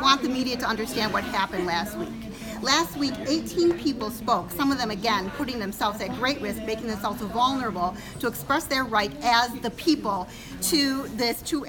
want the media to understand what happened last week. Last week, 18 people spoke, some of them, again, putting themselves at great risk, making themselves vulnerable to express their right as the people to this, to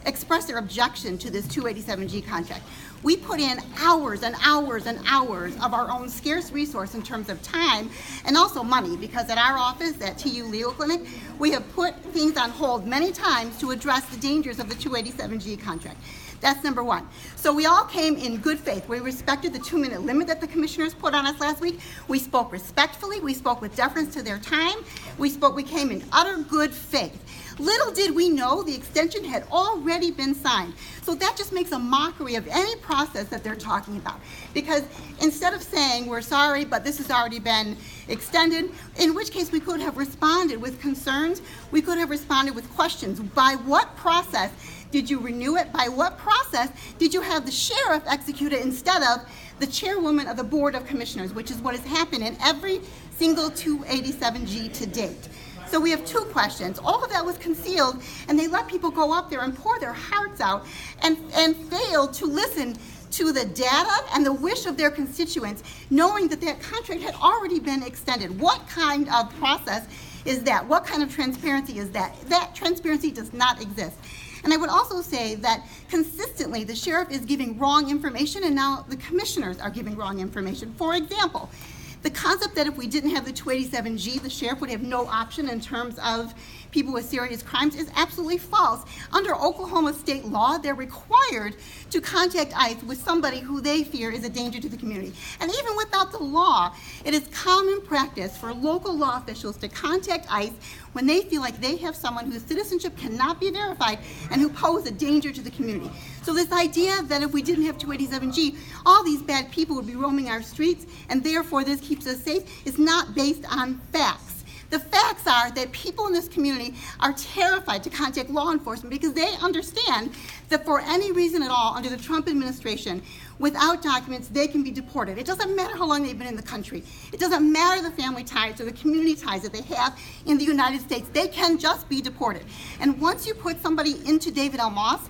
express their objection to this 287G contract. We put in hours and hours and hours of our own scarce resource in terms of time and also money, because at our office at TU Legal Clinic, we have put things on hold many times to address the dangers of the 287G contract. That's number one. So we all came in good faith. We respected the 2-minute limit that the commissioners put on us last week. We spoke respectfully. We spoke with deference to their time. We came in utter good faith. Little did we know the extension had already been signed. So that just makes a mockery of any process that they're talking about. Because instead of saying, we're sorry, but this has already been extended, in which case we could have responded with concerns, we could have responded with questions. By what process did you renew it? By what process did you have the sheriff execute it instead of the chairwoman of the Board of Commissioners, which is what has happened in every single 287G to date? So we have two questions. All of that was concealed, and they let people go up there and pour their hearts out and failed to listen to the data and the wish of their constituents, knowing that that contract had already been extended. What kind of process is that? What kind of transparency is that? That transparency does not exist. And I would also say that consistently the sheriff is giving wrong information, and now the commissioners are giving wrong information. For example, the concept that if we didn't have the 287G, the sheriff would have no option in terms of people with serious crimes is absolutely false. Under Oklahoma state law, they're required to contact ICE with somebody who they fear is a danger to the community. And even without the law, it is common practice for local law officials to contact ICE when they feel like they have someone whose citizenship cannot be verified and who pose a danger to the community. So this idea that if we didn't have 287G, all these bad people would be roaming our streets and therefore this keeps us safe is not based on facts. The facts are that people in this community are terrified to contact law enforcement because they understand that for any reason at all under the Trump administration, without documents, they can be deported. It doesn't matter how long they've been in the country. It doesn't matter the family ties or the community ties that they have in the United States. They can just be deported. And once you put somebody into David L. Moss,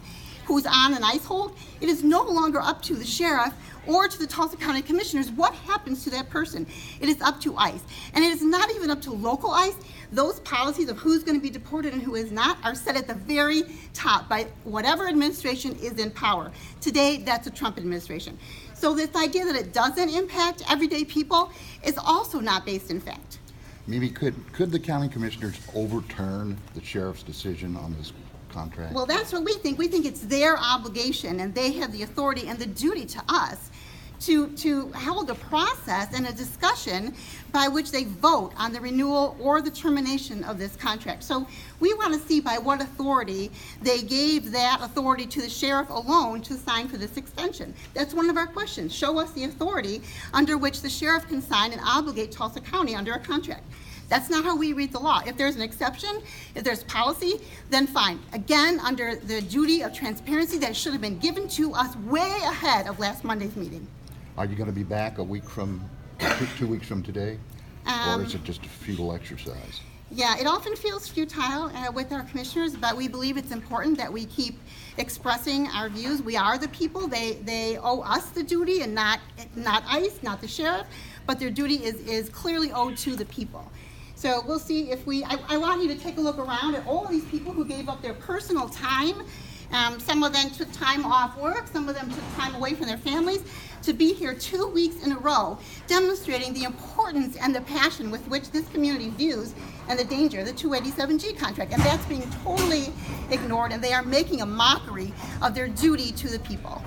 who's on an ICE hold, it is no longer up to the sheriff or to the Tulsa County Commissioners what happens to that person. It is up to ICE. And it is not even up to local ICE. Those policies of who's going to be deported and who is not are set at the very top by whatever administration is in power. Today, that's the Trump administration. So this idea that it doesn't impact everyday people is also not based in fact. Mimi, could the county commissioners overturn the sheriff's decision on this contract? Well, that's what we think. We think it's their obligation, and they have the authority and the duty to us to hold a process and a discussion by which they vote on the renewal or the termination of this contract. So we want to see by what authority they gave that authority to the sheriff alone to sign for this extension. That's one of our questions. Show us the authority under which the sheriff can sign and obligate Tulsa County under a contract. That's not how we read the law. If there's an exception, if there's policy, then fine. Again, under the duty of transparency that should have been given to us way ahead of last Monday's meeting. Are you going to be back a week from, 2 weeks from today? Or is it just a futile exercise? Yeah, it often feels futile with our commissioners, but we believe it's important that we keep expressing our views. We are the people. They owe us the duty and not ICE, not the sheriff, but their duty is clearly owed to the people. So we'll see if I want you to take a look around at all of these people who gave up their personal time. Some of them took time off work, some of them took time away from their families to be here 2 weeks in a row, demonstrating the importance and the passion with which this community views and the danger of the 287G contract. And that's being totally ignored, and they are making a mockery of their duty to the people.